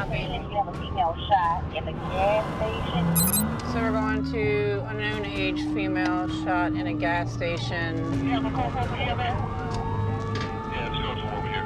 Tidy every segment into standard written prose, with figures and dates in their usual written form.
Copy. You have a female shot in the gas station. So we're going to unknown age female shot in a gas station. You have a call from EMS? Yeah, let's go from over here.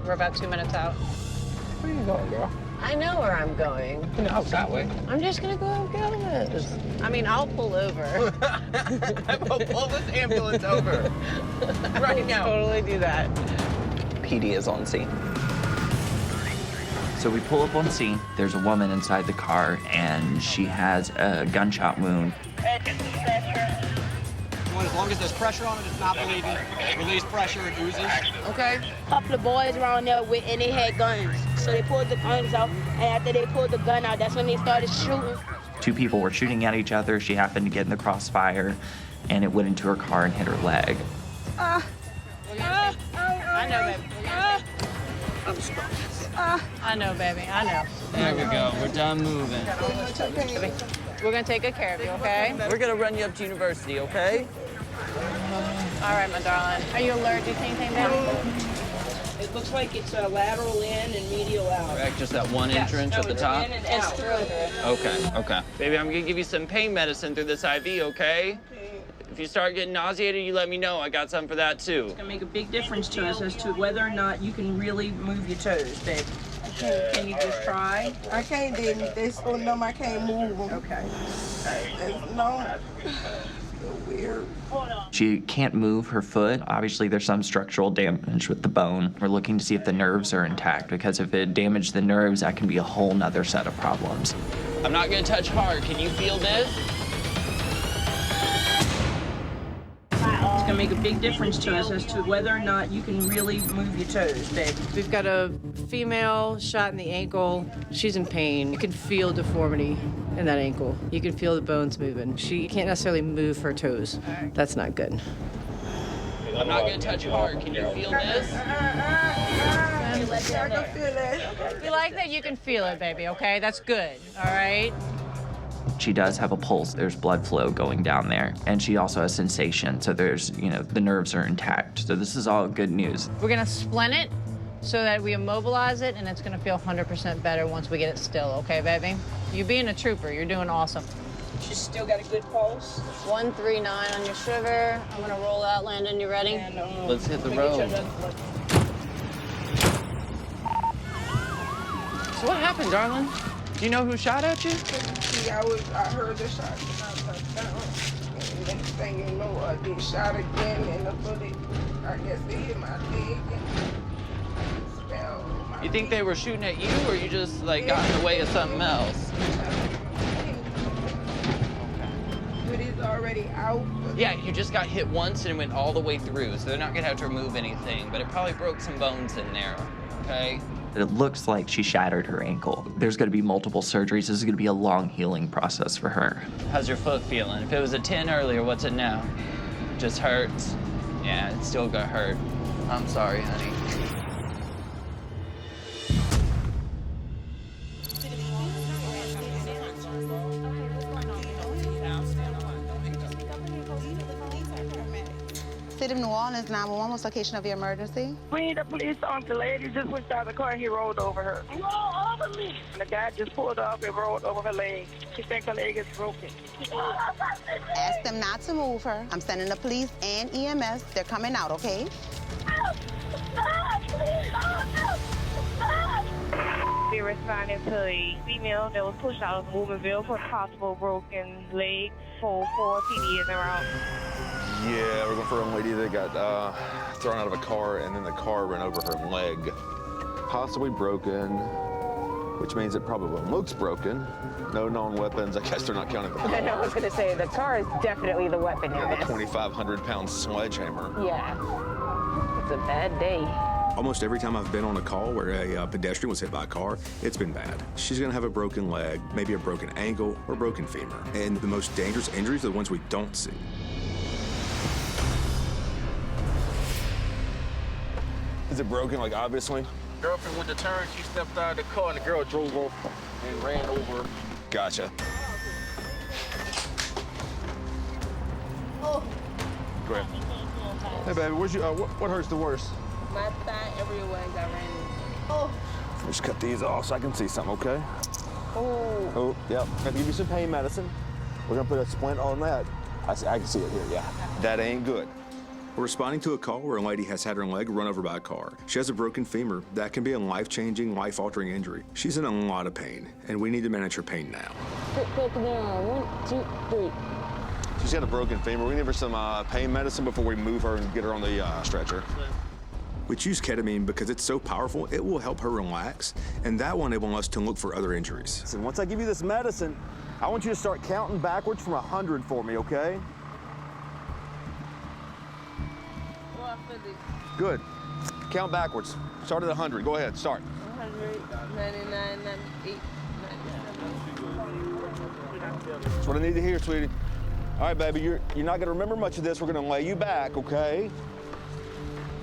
We're about 2 minutes out. Where you going, girl? I know where I'm going. You know, that way. I'm just gonna go get this. I mean, I'll pull over. We'll pull this ambulance over. Right now. Totally do that. PD is on scene. So we pull up on scene. There's a woman inside the car, and she has a gunshot wound. As long as there's pressure on it, it's not bleeding. Release pressure, it oozes. Okay. A couple of boys around there and they had guns. So they pulled the guns out, and after they pulled the gun out, that's when they started shooting. Two people were shooting at each other. She happened to get in the crossfire, and it went into her car and hit her leg. I know, baby. I know, baby. I know. There we go. We're done moving. We're gonna take good care of you, okay? We're gonna run you up to university, okay? All right, my darling. Are you allergic to anything, baby? It looks like it's a lateral in and medial out. Correct, just that one entrance at the top? In and out. Okay. Baby, I'm gonna give you some pain medicine through this IV, okay? If you start getting nauseated, you let me know. I got something for that, too. It's gonna make a big difference to us as to whether or not you can really move your toes, babe. Can you just try? I can't, they so numb I can't move them. Okay. It's numb. Weird. She can't move her foot. Obviously, there's some structural damage with the bone. We're looking to see if the nerves are intact, because if it damaged the nerves, that can be a whole nother set of problems. I'm not gonna touch hard. Can you feel this? It's gonna make a big difference to us as to whether or not you can really move your toes, babe. We've got a female shot in the ankle. She's in pain. You can feel deformity in that ankle. You can feel the bones moving. She can't necessarily move her toes. That's not good. I'm not gonna touch hard. Can you feel this? I can feel it. We like that you can feel it, baby, okay? That's good, all right? She does have a pulse. There's blood flow going down there. And she also has sensation. So there's, the nerves are intact. So this is all good news. We're gonna splint it so that we immobilize it, and it's gonna feel 100% better once we get it still, okay, baby? You being a trooper, you're doing awesome. She's still got a good pulse. 139 on your sugar. I'm gonna roll out, Landon, you ready? And, Let's hit the we get you road. another blood. So what happened, darling? Do you know who shot at you? See, I heard the shot and I touched down. And next thing you know, they shot again and the bullet, I guess they hit my leg and spelled my You think they were shooting at you, or you just got in the way of something else? But it's already out. Yeah, you just got hit once and it went all the way through, so they're not gonna have to remove anything, but it probably broke some bones in there, okay? It looks like she shattered her ankle. There's going to be multiple surgeries. This is going to be a long healing process for her. How's your foot feeling? If it was a 10 earlier, what's it now? Just hurts? Yeah, it's still gonna hurt. I'm sorry, honey. City of New Orleans 911, what's the location of your emergency? We need a police officer. The lady just went out of the car and he rolled over her. Roll over me. The guy just pulled up and rolled over her leg. She thinks her leg is broken. Ask them not to move her. I'm sending the police and EMS. They're coming out, okay? We responded to a female that was pushed out of the moving vehicle for a possible broken leg. 4 PD is around. Yeah, we're going for a lady that got thrown out of a car, and then the car ran over her leg. Possibly broken, which means it probably looks broken. No known weapons. I guess they're not counting the car. I was gonna say, the car is definitely the weapon here. Yeah, the 2,500-pound sledgehammer. Yeah. It's a bad day. Almost every time I've been on a call where a pedestrian was hit by a car, it's been bad. She's gonna have a broken leg, maybe a broken ankle, or broken femur. And the most dangerous injuries are the ones we don't see. Is it broken, obviously? Girlfriend went to turn, she stepped out of the car, and the girl drove off and ran over. Gotcha. Oh. Go ahead. Hey, baby, what hurts the worst? My thigh everywhere got ran. Oh. Just cut these off so I can see something, okay? Oh, yep. I have to give you some pain medicine. We're gonna put a splint on that. I can see it here, yeah. That ain't good. We're responding to a call where a lady has had her leg run over by a car. She has a broken femur. That can be a life-changing, life-altering injury. She's in a lot of pain, and we need to manage her pain now. 1, 2, 3. She's got a broken femur. We give her some pain medicine before we move her and get her on the stretcher. We choose ketamine because it's so powerful, it will help her relax, and that will enable us to look for other injuries. Listen, once I give you this medicine, I want you to start counting backwards from 100 for me, okay? Good. Count backwards. Start at 100. Go ahead. Start. 100, 99, 98, 97. That's what I need to hear, sweetie. All right, baby, you're not gonna remember much of this. We're gonna lay you back, okay?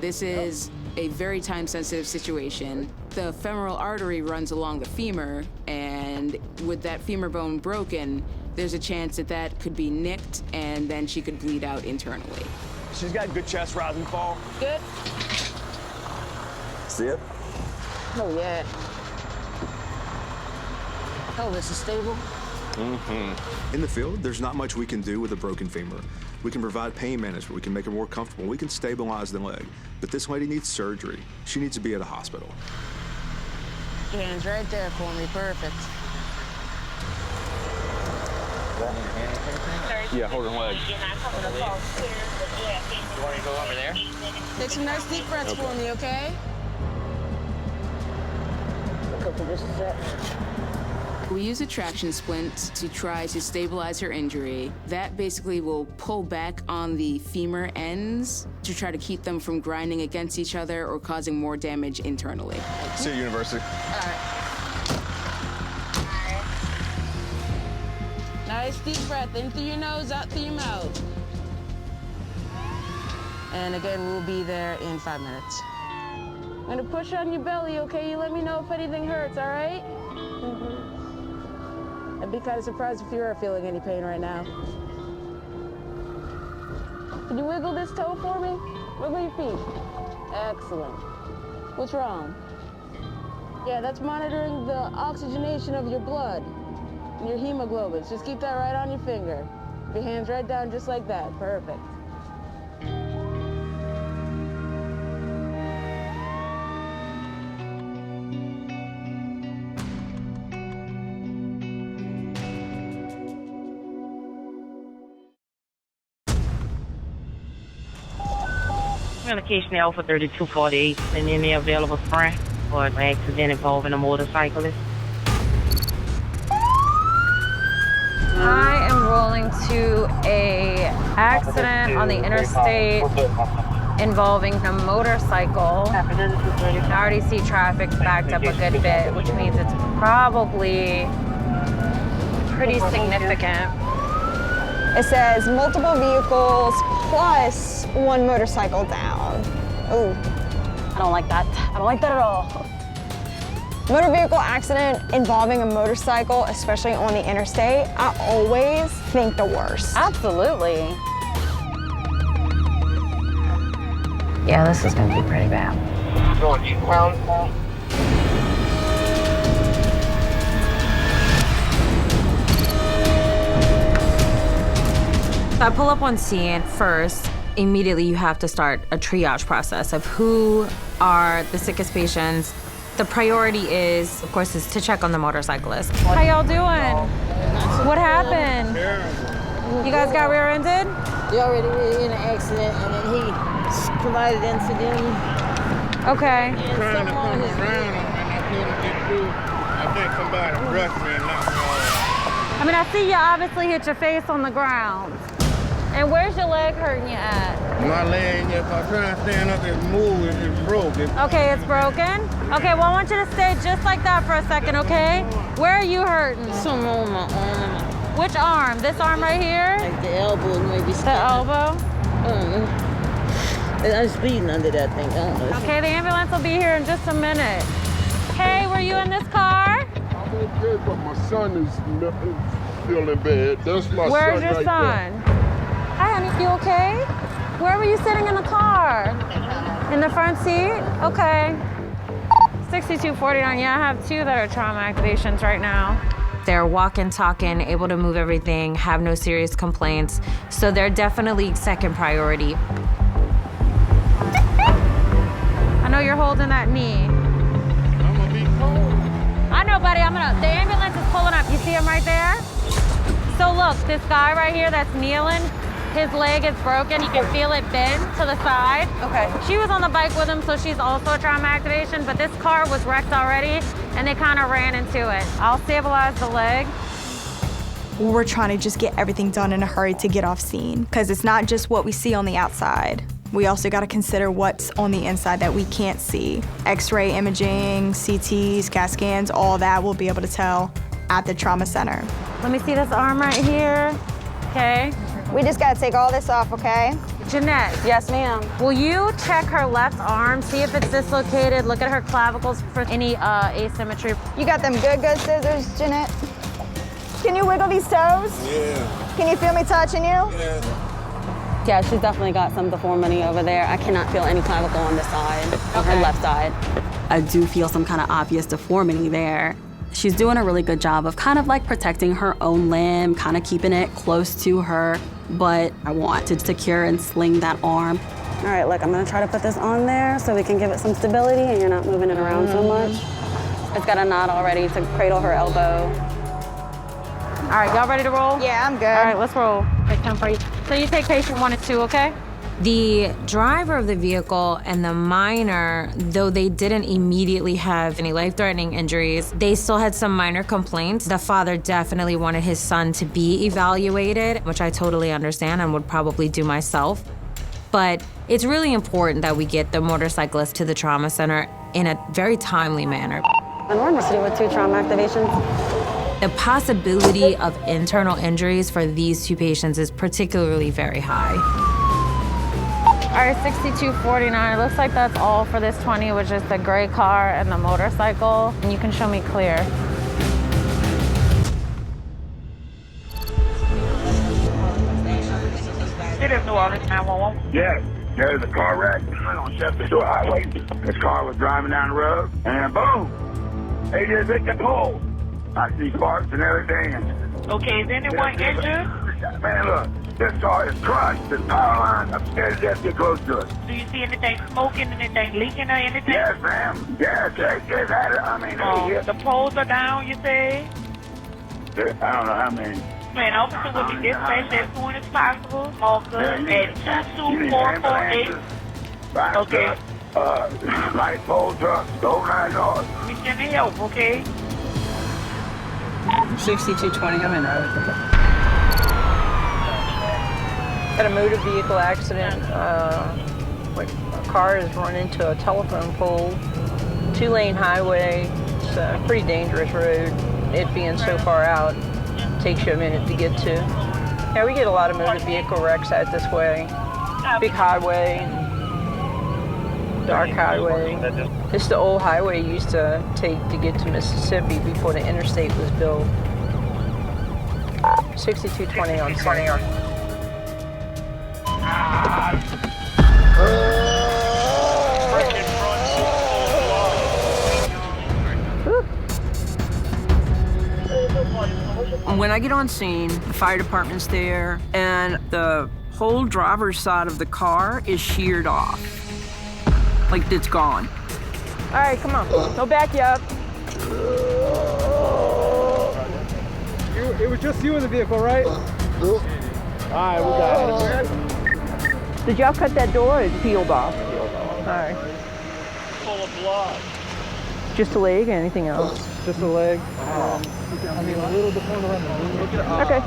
This is a very time-sensitive situation. The femoral artery runs along the femur, and with that femur bone broken, there's a chance that that could be nicked, and then she could bleed out internally. She's got good chest rise and fall. Good. See it? Oh, yeah. Oh, this is stable. In the field, there's not much we can do with a broken femur. We can provide pain management, we can make her more comfortable, we can stabilize the leg. But this lady needs surgery. She needs to be at a hospital. Your hand's right there for me, perfect. Yeah, hold her leg. You want me to go over there? Take some nice deep breaths for me, okay? Okay, just a sec. We use a traction splint to try to stabilize her injury. That basically will pull back on the femur ends to try to keep them from grinding against each other or causing more damage internally. See you at university. All right. Nice deep breath in through your nose, out through your mouth. And again, we'll be there in 5 minutes. I'm gonna push on your belly, okay? You let me know if anything hurts, all right? I'd be kind of surprised if you are feeling any pain right now. Can you wiggle this toe for me? Wiggle your feet. Excellent. What's wrong? Yeah, that's monitoring the oxygenation of your blood and your hemoglobin. Just keep that right on your finger. Your hands right down just like that. Perfect. Medication Alpha 3248, and any available sprint for an accident involving a motorcyclist. I am rolling to a accident on the interstate involving a motorcycle. I already see traffic backed up a good bit, which means it's probably pretty significant. It says multiple vehicles plus one motorcycle down. Ooh, I don't like that. I don't like that at all. Motor vehicle accident involving a motorcycle, especially on the interstate, I always think the worst. Absolutely. Yeah, this is gonna be pretty bad. I pull up on scene first. Immediately you have to start a triage process of who are the sickest patients. The priority is, of course, is to check on the motorcyclist. How y'all doing? What happened? You guys got rear-ended? They already were in an accident, and then he provided incident. Okay. Trying to come around and I couldn't get through. I think somebody brushed me and knocked me off. I mean, I see you obviously hit your face on the ground. And where's your leg hurting you at? My leg, if I try to stand up and move, it's broken. Okay, it's broken? Okay, well, I want you to stay just like that for a second, okay? Where are you hurting? Some on my arm. Which arm? This arm right here? Like the elbow, maybe. The elbow? I'm speeding under that thing. I don't know. Okay, the ambulance will be here in just a minute. Hey, were you in this car? I'm okay, but my son is feeling bad. That's my Where's son your right son? Hi, honey, you okay? Where were you sitting in the car? In the front seat? Okay. 6249, yeah, I have 2 that are trauma activations right now. They're walking, talking, able to move everything, have no serious complaints. So they're definitely second priority. I know you're holding that knee. I'm gonna be cold. I know, buddy, the ambulance is pulling up. You see him right there? So look, this guy right here that's kneeling, his leg is broken. You can feel it bend to the side. Okay. She was on the bike with him, so she's also a trauma activation, but this car was wrecked already, and they kind of ran into it. I'll stabilize the leg. We're trying to just get everything done in a hurry to get off scene, because it's not just what we see on the outside. We also got to consider what's on the inside that we can't see. X-ray imaging, CTs, CAT scans, all that we'll be able to tell at the trauma center. Let me see this arm right here. Okay. We just got to take all this off, okay? Jeanette. Yes, ma'am. Will you check her left arm, see if it's dislocated, look at her clavicles for any asymmetry? You got them good scissors, Jeanette? Can you wiggle these toes? Yeah. Can you feel me touching you? Yeah. Yeah, she's definitely got some deformity over there. I cannot feel any clavicle on this side, on her left side. I do feel some kind of obvious deformity there. She's doing a really good job of kind of like protecting her own limb, kind of keeping it close to her, but I want to secure and sling that arm. All right, look, I'm gonna try to put this on there so we can give it some stability and you're not moving it around so much. It's got a knot already to cradle her elbow. All right, y'all ready to roll? Yeah, I'm good. All right, let's roll. Take time for you. So you take patient 1 and 2, okay? The driver of the vehicle and the minor, though they didn't immediately have any life-threatening injuries, they still had some minor complaints. The father definitely wanted his son to be evaluated, which I totally understand and would probably do myself. But it's really important that we get the motorcyclist to the trauma center in a very timely manner. Enormity with 2 trauma activations. The possibility of internal injuries for these 2 patients is particularly very high. All right, 6249, it looks like that's all for this 20, which is the gray car and the motorcycle. And you can show me clear. It is New Orleans 911. Yes, there's a car wreck on Shepherd Highway. This car was driving down the road, and boom, they just hit the pole. I see sparks and everything. Okay, is anyone injured? Man, look, this car is crushed. This power line, I'm scared to death to get close to it. Do you see anything smoking, anything leaking or anything? Yes, ma'am. Yes, it's had it. I mean, the poles are down, you say? I don't know how many. Man, officer will be dispatched as soon as possible. Marker at 22448. Okay. Light pole trucks, go 9 yards. We send help, okay? 6220, I'm in there. Had a motor vehicle accident. A car has run into a telephone pole, 2-lane highway. It's a pretty dangerous road. It being so far out, takes you a minute to get to. Yeah, we get a lot of motor vehicle wrecks out this way. Big highway, dark highway. This is the old highway you used to take to get to Mississippi before the interstate was built. 6220 on center. When I get on scene, the fire department's there, and the whole driver's side of the car is sheared off. Like, it's gone. All right, come on. No back you up. It was just you in the vehicle, right? All right, we got it. Did y'all cut that door or it peeled off? All right. Full of blood. Just a leg, anything else? Just a leg. I mean, a little bit more around the knee. Okay.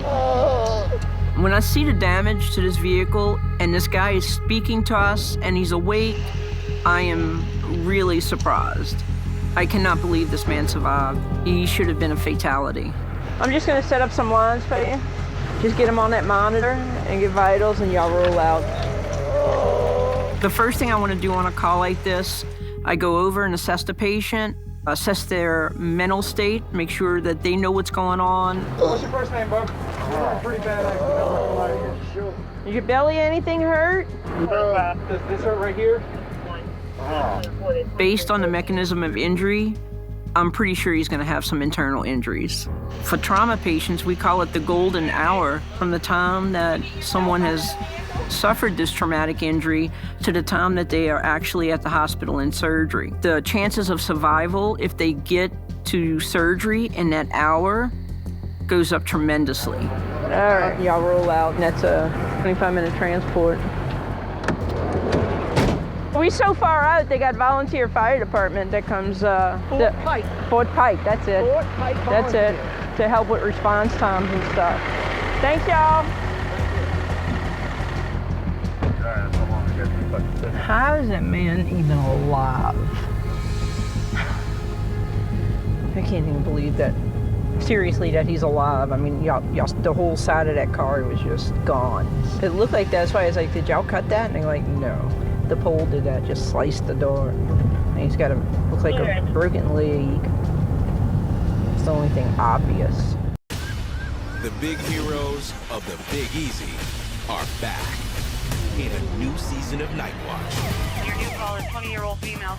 When I see the damage to this vehicle and this guy is speaking to us and he's awake, I am really surprised. I cannot believe this man survived. He should have been a fatality. I'm just gonna set up some lines for you. Just get him on that monitor and get vitals and y'all roll out. The first thing I want to do on a call like this, I go over and assess the patient, assess their mental state, make sure that they know what's going on. What's your first name, bub? Pretty bad accident. Is your belly anything hurt? Does this hurt right here? Based on the mechanism of injury, I'm pretty sure he's going to have some internal injuries. For trauma patients, we call it the golden hour from the time that someone has suffered this traumatic injury to the time that they are actually at the hospital in surgery. The chances of survival, if they get to surgery in that hour, goes up tremendously. All right, y'all roll out, and that's a 25-minute transport. We so far out, they got volunteer fire department that comes. Fort Pike, that's it. Fort Pike That's it, to help with response times and stuff. Thanks, y'all. How is that man even alive? I can't even believe that. Seriously, that he's alive. I mean, y'all, the whole side of that car was just gone. It looked like that's why I was like, did y'all cut that? And they're like, no. The pole did that, just sliced the door. And he's got looks like a broken leg. It's the only thing obvious. The big heroes of the Big Easy are back in a new season of Nightwatch. Your new caller, 20-year-old female.